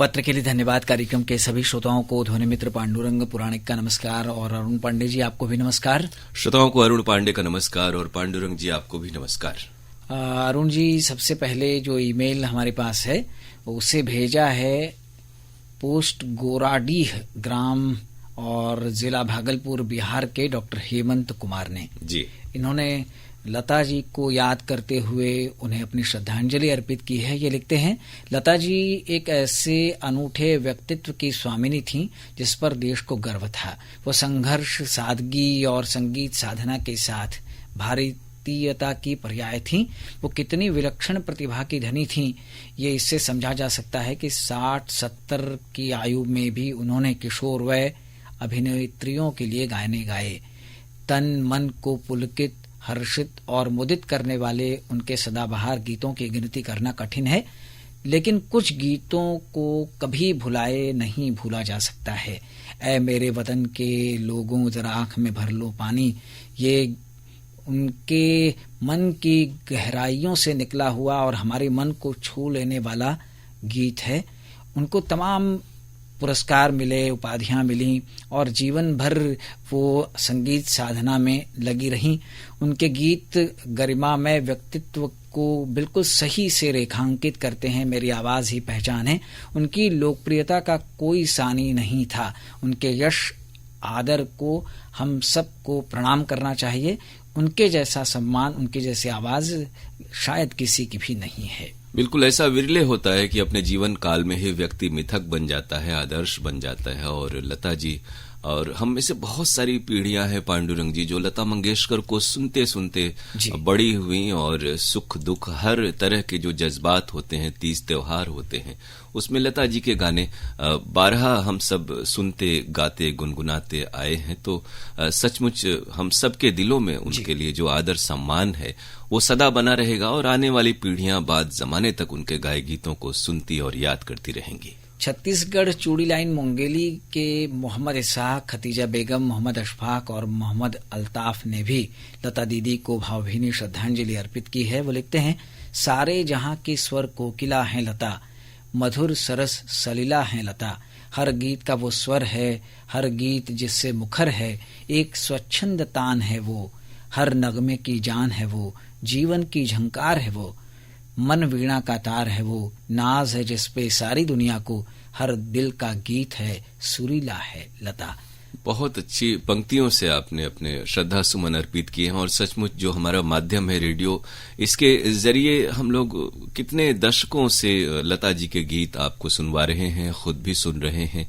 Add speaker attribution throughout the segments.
Speaker 1: पत्र के लिए धन्यवाद। कार्यक्रम के सभी श्रोताओं को ध्वनि मित्र पांडुरंग पुराणिक का नमस्कार और अरुण पांडे जी आपको भी नमस्कार।
Speaker 2: श्रोताओं को अरुण पांडे का नमस्कार और पांडुरंग जी आपको भी नमस्कार।
Speaker 1: अरुण जी, सबसे पहले जो ईमेल हमारे पास है उसे भेजा है पोस्ट गोराडीह ग्राम और जिला भागलपुर बिहार के डॉक्टर हेमंत कुमार ने
Speaker 2: जी।
Speaker 1: इन्होंने लता जी को याद करते हुए उन्हें अपनी श्रद्धांजलि अर्पित की है। ये लिखते हैं, लता जी एक ऐसे अनूठे व्यक्तित्व की स्वामिनी थीं जिस पर देश को गर्व था। वो संघर्ष, सादगी और संगीत साधना के साथ भारतीयता की पर्याय थीं। वो कितनी विलक्षण प्रतिभा की धनी थीं, ये इससे समझा जा सकता है कि 60-70 की आयु में भी उन्होंने किशोर वय अभिनेत्रियों के लिए गाने गाए। तन मन को पुलकित, हर्षित और मुदित करने वाले उनके सदाबहार गीतों की गिनती करना कठिन है, लेकिन कुछ गीतों को कभी भुलाए नहीं भूला जा सकता है। ऐ मेरे वतन के लोगों जरा आंख में भर लो पानी, ये उनके मन की गहराइयों से निकला हुआ और हमारे मन को छू लेने वाला गीत है। उनको तमाम पुरस्कार मिले, उपाधियां मिली और जीवन भर वो संगीत साधना में लगी रहीं। उनके गीत गरिमामय व्यक्तित्व को बिल्कुल सही से रेखांकित करते हैं। मेरी आवाज ही पहचान है। उनकी लोकप्रियता का कोई सानी नहीं था। उनके यश आदर को हम सबको प्रणाम करना चाहिए। उनके जैसा सम्मान, उनकी जैसी आवाज शायद किसी की भी नहीं है।
Speaker 2: बिल्कुल ऐसा विरले होता है कि अपने जीवन काल में ही व्यक्ति मिथक बन जाता है, आदर्श बन जाता है। और लता जी और हम में से बहुत सारी पीढ़ियां हैं पांडुरंग जी जो लता मंगेशकर को सुनते सुनते बड़ी हुई और सुख दुख हर तरह के जो जज्बात होते हैं, तीज त्योहार होते हैं, उसमें लता जी के गाने 12 हम सब सुनते गाते गुनगुनाते आए हैं। तो सचमुच हम सबके दिलों में उनके लिए जो आदर सम्मान है वो सदा बना रहेगा और आने वाली पीढ़ियां बाद जमाने तक उनके गाए गीतों को सुनती और याद करती रहेंगी।
Speaker 1: छत्तीसगढ़ चूड़ी लाइन मुंगेली के मोहम्मद इसहाक, खतीजा बेगम, मोहम्मद अशफाक और मोहम्मद अल्ताफ ने भी लता दीदी को भावभीनी श्रद्धांजलि अर्पित की है। वो लिखते हैं, सारे जहां की स्वर कोकिला है लता, मधुर सरस सलीला है लता। हर गीत का वो स्वर है, हर गीत जिससे मुखर है, एक स्वच्छंद तान है वो। हर नगमे की जान है वो, जीवन की झंकार है वो। मन वीणा का तार है वो, नाज है जिसपे सारी दुनिया को। हर दिल का गीत है, सुरीला है लता।
Speaker 2: बहुत अच्छी पंक्तियों से आपने अपने श्रद्धा सुमन अर्पित किए हैं। और सचमुच जो हमारा माध्यम है रेडियो, इसके जरिए हम लोग कितने दशकों से लता जी के गीत आपको सुनवा रहे हैं, खुद भी सुन रहे हैं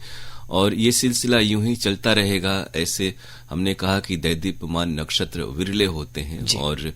Speaker 2: और ये सिलसिला यूं ही चलता रहेगा। ऐसे हमने कहा कि दैदीप्यमान नक्षत्र विरले होते हैं और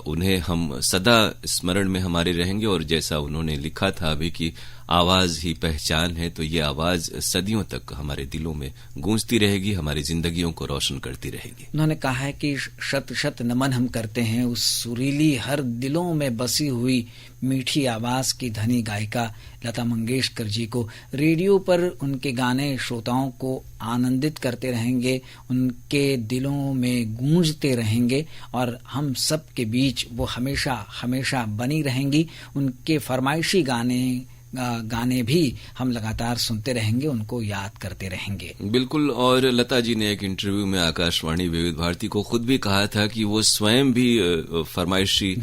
Speaker 2: उन्हें हम सदा स्मरण में हमारे रहेंगे। और जैसा उन्होंने लिखा था अभी कि आवाज ही पहचान है, तो ये आवाज सदियों तक हमारे दिलों में गूंजती रहेगी, हमारी जिंदगियों को रोशन करती रहेगी।
Speaker 1: उन्होंने कहा है कि शत शत नमन हम करते हैं उस सुरीली हर दिलों में बसी हुई मीठी आवाज की धनी गायिका लता मंगेशकर जी को। रेडियो पर उनके गाने श्रोताओं को आनंदित करते रहेंगे, उनके दिलों में गूंजते रहेंगे और हम सब के बीच वो हमेशा हमेशा बनी रहेंगी। उनके फरमाइशी गाने भी हम लगातार सुनते रहेंगे, उनको याद करते रहेंगे।
Speaker 2: बिल्कुल। और लता जी ने एक इंटरव्यू में आकाशवाणी विविध भारती को खुद भी कहा था कि वो स्वयं भी फरमाइशी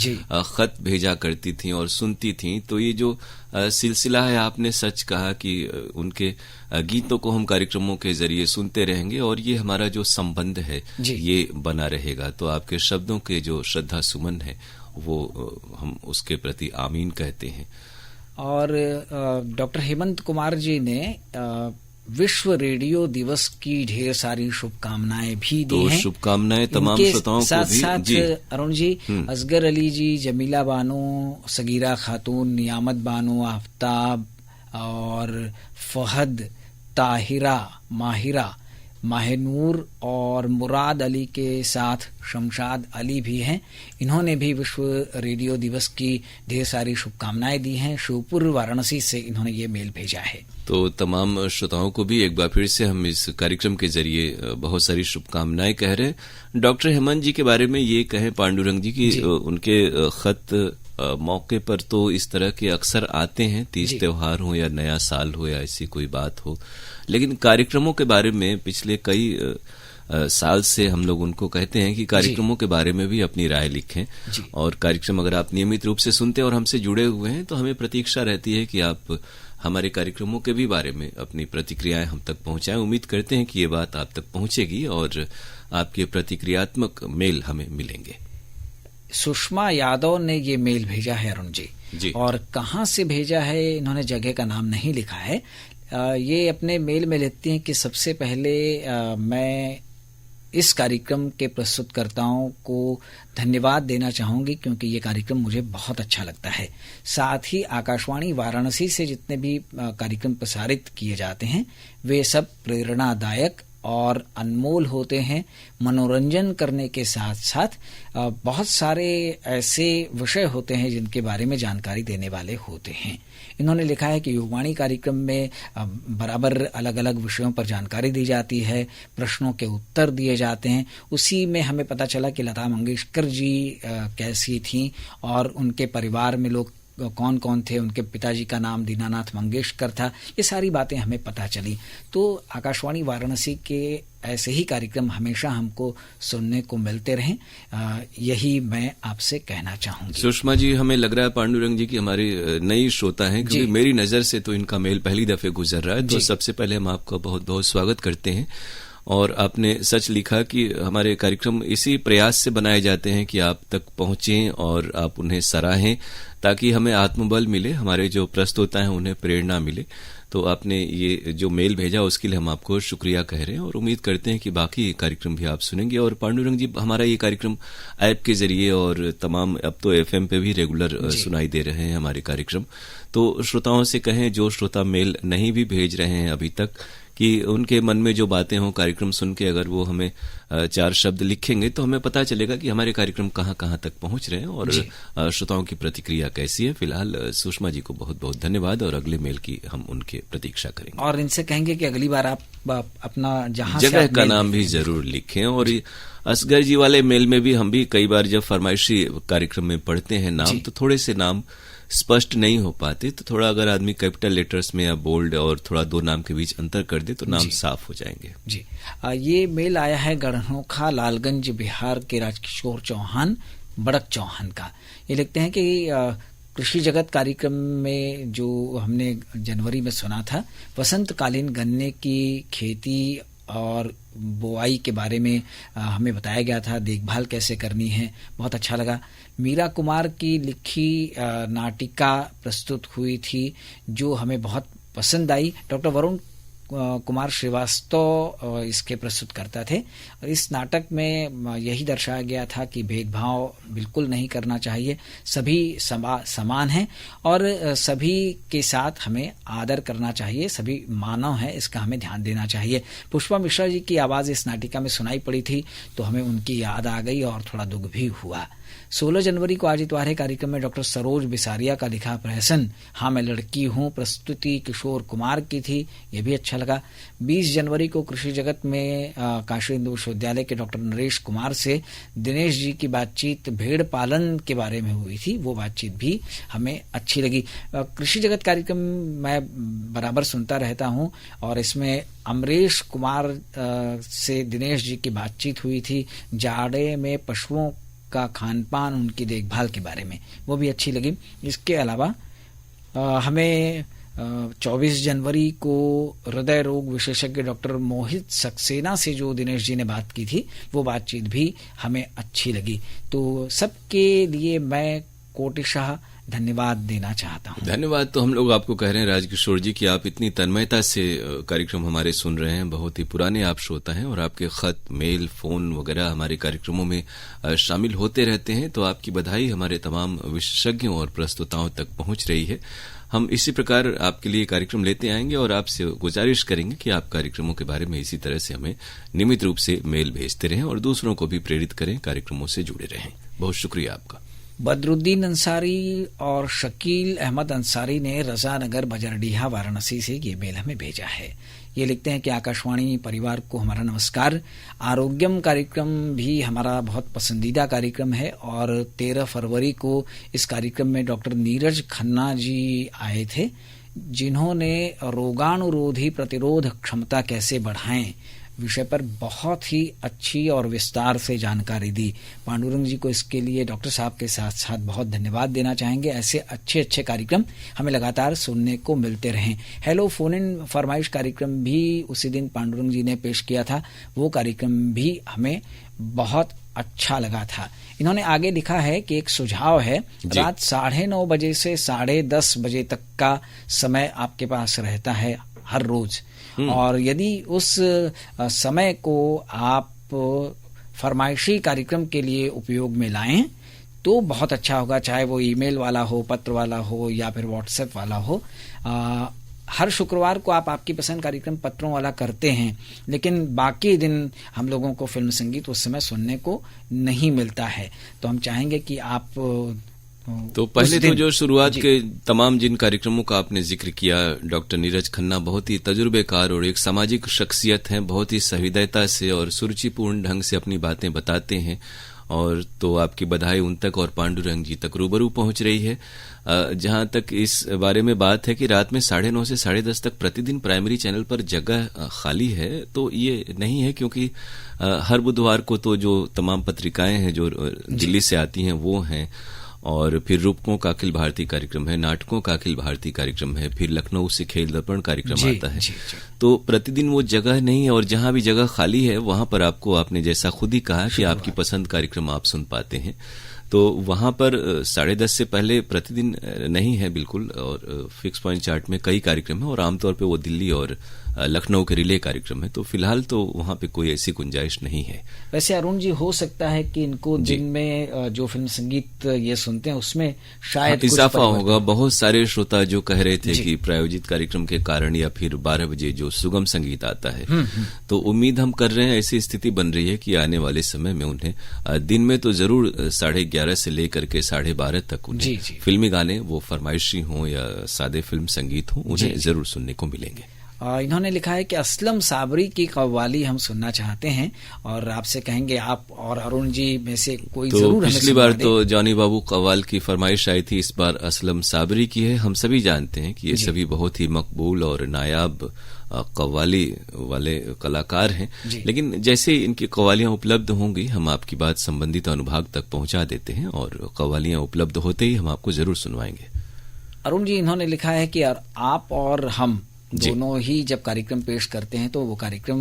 Speaker 2: खत भेजा करती थी और सुनती थी। तो ये जो सिलसिला है, आपने सच कहा कि उनके गीतों को हम कार्यक्रमों के जरिए सुनते रहेंगे और ये हमारा जो संबंध है ये बना रहेगा। तो आपके शब्दों के जो श्रद्धा सुमन है वो हम उसके प्रति आमीन कहते हैं।
Speaker 1: और डॉक्टर हेमंत कुमार जी ने विश्व रेडियो दिवस की ढेर सारी शुभकामनाएं भी दी हैं।
Speaker 2: शुभकामनाएं तमाम श्रोताओं को भी।
Speaker 1: साथ अरुण जी, असगर अली जी, जमीला बानो, सगीरा खातून, नियामत बानो, आफ्ताब और फहद, ताहिरा, माहिरा, माहिनूर और मुराद अली के साथ शमशाद अली भी हैं। इन्होंने भी विश्व रेडियो दिवस की ढेर सारी शुभकामनाएं दी हैं। शिवपुर वाराणसी से इन्होंने ये मेल भेजा है।
Speaker 2: तो तमाम श्रोताओं को भी एक बार फिर से हम इस कार्यक्रम के जरिए बहुत सारी शुभकामनाएं कह रहे हैं। डॉक्टर हेमंत जी के बारे में ये कहें पांडुरंग जी की उनके खत मौके पर तो इस तरह के अक्सर आते हैं, तीज त्योहार हो या नया साल हो या ऐसी कोई बात हो, लेकिन कार्यक्रमों के बारे में पिछले कई साल से हम लोग उनको कहते हैं कि कार्यक्रमों के बारे में भी अपनी राय लिखें। और कार्यक्रम अगर आप नियमित रूप से सुनते हैं और हमसे जुड़े हुए हैं तो हमें प्रतीक्षा रहती है कि आप हमारे कार्यक्रमों के भी बारे में अपनी प्रतिक्रियाएं हम तक पहुंचाएं। उम्मीद करते हैं कि ये बात आप तक पहुंचेगी और आपके प्रतिक्रियात्मक मेल हमें मिलेंगे।
Speaker 1: सुषमा यादव ने ये मेल भेजा है अरुण जी, और कहाँ से भेजा है इन्होंने जगह का नाम नहीं लिखा है। ये अपने मेल में लिखती हैं कि सबसे पहले मैं इस कार्यक्रम के प्रस्तुतकर्ताओं को धन्यवाद देना चाहूंगी क्योंकि ये कार्यक्रम मुझे बहुत अच्छा लगता है। साथ ही आकाशवाणी वाराणसी से जितने भी कार्यक्रम प्रसारित किए जाते हैं वे सब प्रेरणादायक और अनमोल होते हैं। मनोरंजन करने के साथ साथ बहुत सारे ऐसे विषय होते हैं जिनके बारे में जानकारी देने वाले होते हैं। इन्होंने लिखा है कि युगवाणी कार्यक्रम में बराबर अलग अलग विषयों पर जानकारी दी जाती है, प्रश्नों के उत्तर दिए जाते हैं। उसी में हमें पता चला कि लता मंगेशकर जी कैसी थीं और उनके परिवार में लोग कौन कौन थे, उनके पिताजी का नाम दीनानाथ मंगेशकर था। ये सारी बातें हमें पता चली। तो आकाशवाणी वाराणसी के ऐसे ही कार्यक्रम हमेशा हमको सुनने को मिलते रहें, यही मैं आपसे कहना चाहूंगी।
Speaker 2: सुषमा जी, हमें लग रहा है पांडुरंग जी की हमारी नई श्रोता हैं, क्योंकि मेरी नजर से तो इनका मेल पहली दफे गुजर रहा है। तो सबसे पहले हम आपका बहुत बहुत स्वागत करते हैं। और आपने सच लिखा कि हमारे कार्यक्रम इसी प्रयास से बनाए जाते हैं कि आप तक पहुंचें और आप उन्हें सराहें, ताकि हमें आत्मबल मिले, हमारे जो प्रस्तोता हैं उन्हें प्रेरणा मिले। तो आपने ये जो मेल भेजा उसके लिए हम आपको शुक्रिया कह रहे हैं और उम्मीद करते हैं कि बाकी कार्यक्रम भी आप सुनेंगे। और पांडुरंग जी, हमारा ये कार्यक्रम ऐप के जरिए और तमाम अब तो एफएम पे भी रेगुलर सुनाई दे रहे हैं हमारे कार्यक्रम। तो श्रोताओं से कहें, जो श्रोता मेल नहीं भी भेज रहे हैं अभी तक, कि उनके मन में जो बातें हों कार्यक्रम सुन के अगर वो हमें 4 शब्द लिखेंगे तो हमें पता चलेगा कि हमारे कार्यक्रम कहाँ कहाँ तक पहुंच रहे हैं और श्रोताओं की प्रतिक्रिया कैसी है। फिलहाल सुषमा जी को बहुत बहुत धन्यवाद और अगले मेल की हम उनके प्रतीक्षा करेंगे और
Speaker 1: इनसे कहेंगे कि अगली बार आप अपना जहां
Speaker 2: जगह का नाम भी जरूर लिखें। और असगर जी वाले मेल में भी हम भी कई बार जब फरमाइशी कार्यक्रम में पढ़ते हैं नाम, तो थोड़े से नाम स्पष्ट नहीं हो पाते, तो थोड़ा अगर आदमी कैपिटल लेटर्स में या बोल्ड और थोड़ा 2 नाम के बीच अंतर कर दे तो नाम साफ हो जाएंगे।
Speaker 1: जी, ये मेल आया है गढ़नोखा लालगंज बिहार के राजकिशोर चौहान बड़क चौहान का। ये लिखते हैं कि कृषि जगत कार्यक्रम में जो हमने जनवरी में सुना था, वसंतकालीन गन्ने की खेती और बोआई के बारे में हमें बताया गया था, देखभाल कैसे करनी है, बहुत अच्छा लगा। मीरा कुमार की लिखी नाटिका प्रस्तुत हुई थी जो हमें बहुत पसंद आई। डॉक्टर वरुण कुमार श्रीवास्तव इसके प्रस्तुत करता थे। इस नाटक में यही दर्शाया गया था कि भेदभाव बिल्कुल नहीं करना चाहिए, सभी समान हैं और सभी के साथ हमें आदर करना चाहिए, सभी मानव हैं, इसका हमें ध्यान देना चाहिए। पुष्पा मिश्रा जी की आवाज़ इस नाटिका में सुनाई पड़ी थी तो हमें उनकी याद आ गई और थोड़ा दुख भी हुआ। 16 जनवरी को आज इतवार कार्यक्रम में डॉक्टर सरोज बिसारिया का लिखा प्रहसन हाँ मैं लड़की हूँ प्रस्तुति किशोर कुमार की थी, ये भी अच्छा लगा। 20 जनवरी को कृषि जगत में काशी हिंदू विश्वविद्यालय के डॉक्टर नरेश कुमार से दिनेश जी की बातचीत भेड़ पालन के बारे में हुई थी, वो बातचीत भी हमें अच्छी लगी। कृषि जगत कार्यक्रम मैं बराबर सुनता रहता हूँ और इसमें अमरेश कुमार से दिनेश जी की बातचीत हुई थी, जाड़े में पशुओं का खान पान, उनकी देखभाल के बारे में, वो भी अच्छी लगी। इसके अलावा हमें 24 जनवरी को हृदय रोग विशेषज्ञ डॉक्टर मोहित सक्सेना से जो दिनेश जी ने बात की थी वो बातचीत भी हमें अच्छी लगी। तो सबके लिए मैं कोटिशाह धन्यवाद देना चाहता हूँ।
Speaker 2: धन्यवाद तो हम लोग आपको कह रहे हैं राजकिशोर जी कि आप इतनी तन्मयता से कार्यक्रम हमारे सुन रहे हैं, बहुत ही पुराने आप श्रोता हैं और आपके खत, मेल, फोन वगैरह हमारे कार्यक्रमों में शामिल होते रहते हैं। तो आपकी बधाई हमारे तमाम विशेषज्ञों और प्रस्तुताओं तक पहुंच रही है। हम इसी प्रकार आपके लिए कार्यक्रम लेते आएंगे और आपसे गुजारिश करेंगे कि आप कार्यक्रमों के बारे में इसी तरह से हमें नियमित रूप से मेल भेजते रहें और दूसरों को भी प्रेरित करें, कार्यक्रमों से जुड़े रहें। बहुत शुक्रिया आपका।
Speaker 1: बदरुद्दीन अंसारी और शकील अहमद अंसारी ने रजानगर बजरडीहा वाराणसी से ये मेल हमें भेजा है। ये लिखते हैं कि आकाशवाणी परिवार को हमारा नमस्कार। आरोग्यम कार्यक्रम भी हमारा बहुत पसंदीदा कार्यक्रम है और 13 फरवरी को इस कार्यक्रम में डॉक्टर नीरज खन्ना जी आए थे, जिन्होंने रोगाणुरोधी प्रतिरोध क्षमता कैसे बढ़ाएं विषय पर बहुत ही अच्छी और विस्तार से जानकारी दी। पांडुरंग जी को इसके लिए डॉक्टर साहब के साथ साथ बहुत धन्यवाद देना चाहेंगे। ऐसे अच्छे अच्छे कार्यक्रम हमें लगातार सुनने को मिलते रहें। हेलो फोन इन फरमाइश कार्यक्रम भी उसी दिन पांडुरंग जी ने पेश किया था, वो कार्यक्रम भी हमें बहुत अच्छा लगा था। इन्होंने आगे लिखा है कि एक सुझाव है, रात 9:30 बजे से 10:30 बजे तक का समय आपके पास रहता है हर रोज, और यदि उस समय को आप फरमाइशी कार्यक्रम के लिए उपयोग में लाएं तो बहुत अच्छा होगा, चाहे वो ईमेल वाला हो, पत्र वाला हो या फिर व्हाट्सएप वाला हो। हर शुक्रवार को आप आपकी पसंद कार्यक्रम पत्रों वाला करते हैं, लेकिन बाकी दिन हम लोगों को फिल्म संगीत उस समय सुनने को नहीं मिलता है। तो हम चाहेंगे कि आप
Speaker 2: तो पहले तो जो शुरुआत के तमाम जिन कार्यक्रमों का आपने जिक्र किया, डॉक्टर नीरज खन्ना बहुत ही तजुर्बेकार और एक सामाजिक शख्सियत हैं, बहुत ही सहृदयता से और सुरुचिपूर्ण ढंग से अपनी बातें बताते हैं, और तो आपकी बधाई उन तक और पांडुरंग जी तक रूबरू पहुंच रही है। जहां तक इस बारे में बात है कि रात में 9:30 से 10:30 तक प्रतिदिन प्राइमरी चैनल पर जगह खाली है, तो ये नहीं है, क्योंकि हर बुधवार को तो जो तमाम पत्रिकाएं हैं जो दिल्ली से आती हैं वो हैं, और फिर रूपकों का अखिल भारतीय कार्यक्रम है, नाटकों का अखिल भारतीय कार्यक्रम है, फिर लखनऊ से खेल दर्पण कार्यक्रम आता है। तो प्रतिदिन वो जगह नहीं है, और जहां भी जगह खाली है वहां पर आपको, आपने जैसा खुद ही कहा कि आपकी पसंद कार्यक्रम आप सुन पाते हैं, तो वहां पर 10:30 से पहले प्रतिदिन नहीं है बिल्कुल, और फिक्स पॉइंट चार्ट में कई कार्यक्रम है और आमतौर पे वो दिल्ली और लखनऊ के रिले कार्यक्रम है, तो फिलहाल तो वहां पे कोई ऐसी गुंजाइश नहीं है।
Speaker 1: वैसे अरुण जी, हो सकता है कि इनको दिन में जो फिल्म संगीत ये सुनते हैं उसमें शायद
Speaker 2: इजाफा होगा। बहुत सारे श्रोता जो कह रहे थे कि प्रायोजित कार्यक्रम के कारण या फिर 12 बजे जो सुगम संगीत आता है, तो उम्मीद हम कर रहे हैं ऐसी स्थिति बन रही है कि आने वाले समय में उन्हें दिन में तो जरूर 11:30 से लेकर के 12:30 तक उन्हें फिल्मी गाने, वो फरमाइशी हो या सादे फिल्म संगीत हो, उन्हें जरूर सुनने को मिलेंगे।
Speaker 1: इन्होंने लिखा है कि असलम साबरी की कव्वाली हम सुनना चाहते हैं, और आपसे कहेंगे आप और अरुण जी में से कोई तो जरूर।
Speaker 2: पिछली बार तो जॉनी बाबू कव्वाल की फरमाइश आई थी, इस बार असलम साबरी की है। हम सभी जानते हैं कि ये सभी बहुत ही मकबूल और नायाब कव्वाली वाले कलाकार हैं, लेकिन जैसे इनकी कव्वालियां उपलब्ध होंगी हम आपकी बात संबंधित अनुभाग तक पहुंचा देते हैं, और कव्वालियां उपलब्ध होते ही हम आपको जरूर सुनवाएंगे।
Speaker 1: अरुण जी, इन्होंने लिखा है कि आप और हम दोनों ही जब कार्यक्रम पेश करते हैं तो वो कार्यक्रम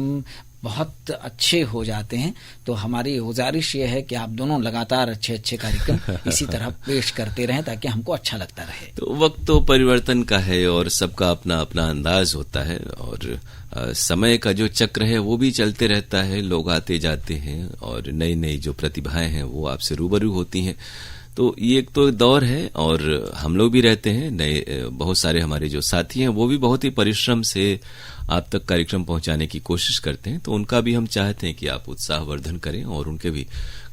Speaker 1: बहुत अच्छे हो जाते हैं, तो हमारी गुजारिश ये है कि आप दोनों लगातार अच्छे अच्छे कार्यक्रम इसी तरह पेश करते रहें ताकि हमको अच्छा लगता रहे।
Speaker 2: तो वक्त तो परिवर्तन का है और सबका अपना अपना अंदाज होता है, और समय का जो चक्र है वो भी चलते रहता है, लोग आते जाते हैं और नई नई जो प्रतिभाएं हैं वो आपसे रूबरू होती हैं। तो ये एक तो दौर है, और हम लोग भी रहते हैं, नए बहुत सारे हमारे जो साथी हैं वो भी बहुत ही परिश्रम से आप तक कार्यक्रम पहुंचाने की कोशिश करते हैं, तो उनका भी हम चाहते हैं कि आप उत्साहवर्धन करें और उनके भी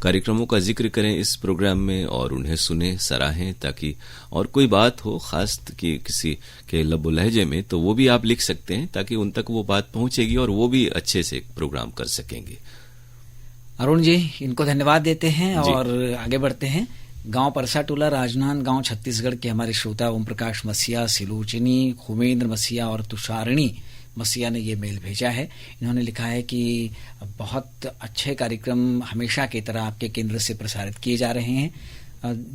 Speaker 2: कार्यक्रमों का जिक्र करें इस प्रोग्राम में, और उन्हें सुने, सराहें, ताकि और कोई बात हो खास कि किसी के लबो लहजे में, तो वो भी आप लिख सकते हैं ताकि उन तक वो बात पहुंचेगी और वो भी अच्छे से प्रोग्राम कर सकेंगे।
Speaker 1: अरुण जी, इनको धन्यवाद देते हैं और आगे बढ़ते हैं। गांव परसाटोला, राजनांदगांव, छत्तीसगढ़ के हमारे श्रोता ओम प्रकाश मसीहा, सिलोचनी, खुमेंद्र मसीहा और तुषारिणी मसीहा ने ये मेल भेजा है। इन्होंने लिखा है कि बहुत अच्छे कार्यक्रम हमेशा की तरह आपके केंद्र से प्रसारित किए जा रहे हैं।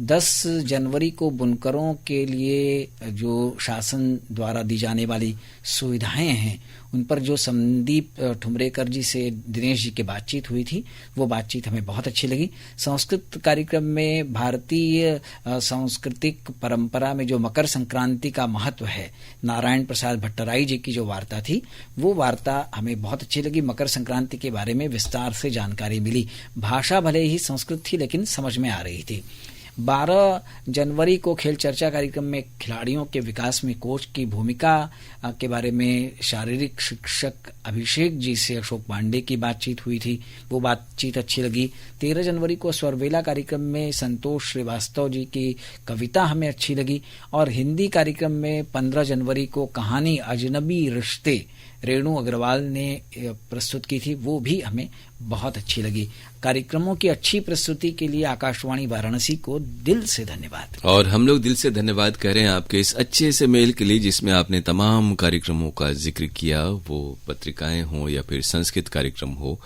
Speaker 1: 10 जनवरी को बुनकरों के लिए जो शासन द्वारा दी जाने वाली सुविधाएं हैं उन पर जो संदीप ठुमरेकर जी से दिनेश जी की बातचीत हुई थी, वो बातचीत हमें बहुत अच्छी लगी। संस्कृत कार्यक्रम में भारतीय सांस्कृतिक परंपरा में जो मकर संक्रांति का महत्व है, नारायण प्रसाद भट्टराई जी की जो वार्ता थी, वो वार्ता हमें बहुत अच्छी लगी। मकर संक्रांति के बारे में विस्तार से जानकारी मिली। भाषा भले ही संस्कृत थी लेकिन समझ में आ रही थी। 12 जनवरी को खेल चर्चा कार्यक्रम में खिलाड़ियों के विकास में कोच की भूमिका के बारे में शारीरिक शिक्षक अभिषेक जी से अशोक पांडे की बातचीत हुई थी, वो बातचीत अच्छी लगी। 13 जनवरी को स्वरवेला कार्यक्रम में संतोष श्रीवास्तव जी की कविता हमें अच्छी लगी। और हिंदी कार्यक्रम में 15 जनवरी को कहानी अजनबी रिश्ते रेणु अग्रवाल ने प्रस्तुत की थी, वो भी हमें बहुत अच्छी लगी। कार्यक्रमों की अच्छी प्रस्तुति के लिए आकाशवाणी वाराणसी को दिल से धन्यवाद।
Speaker 2: और हम लोग दिल से धन्यवाद कह रहे हैं आपके इस अच्छे से मेल के लिए, जिसमें आपने तमाम कार्यक्रमों का जिक्र किया, वो पत्रिकाएं हो या फिर संस्कृत कार्यक्रम हो।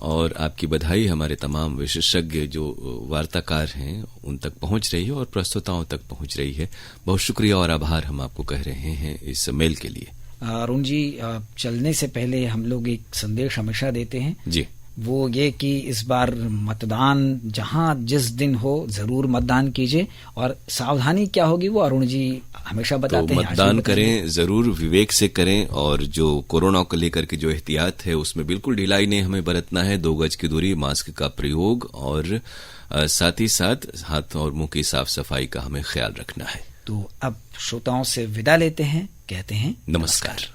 Speaker 2: और आपकी बधाई हमारे तमाम विशेषज्ञ जो वार्ताकार हैं उन तक पहुंच रही है और प्रस्तुताओं तक पहुंच रही है। बहुत शुक्रिया और आभार हम आपको कह रहे हैं इस मेल के लिए।
Speaker 1: अरुण जी, चलने से पहले हम लोग एक संदेश हमेशा देते हैं
Speaker 2: जी,
Speaker 1: वो ये कि इस बार मतदान जहां जिस दिन हो जरूर मतदान कीजिए। और सावधानी क्या होगी वो अरुण जी हमेशा बताते हैं।
Speaker 2: मतदान करें, जरूर विवेक से करें। और जो कोरोना को लेकर के जो एहतियात है उसमें बिल्कुल ढिलाई नहीं हमें बरतना है। 2 गज की दूरी, मास्क का प्रयोग और साथ ही साथ हाथ और मुंह की साफ सफाई का हमें ख्याल रखना है।
Speaker 1: तो अब श्रोताओं से विदा लेते हैं, कहते हैं
Speaker 2: नमस्कार।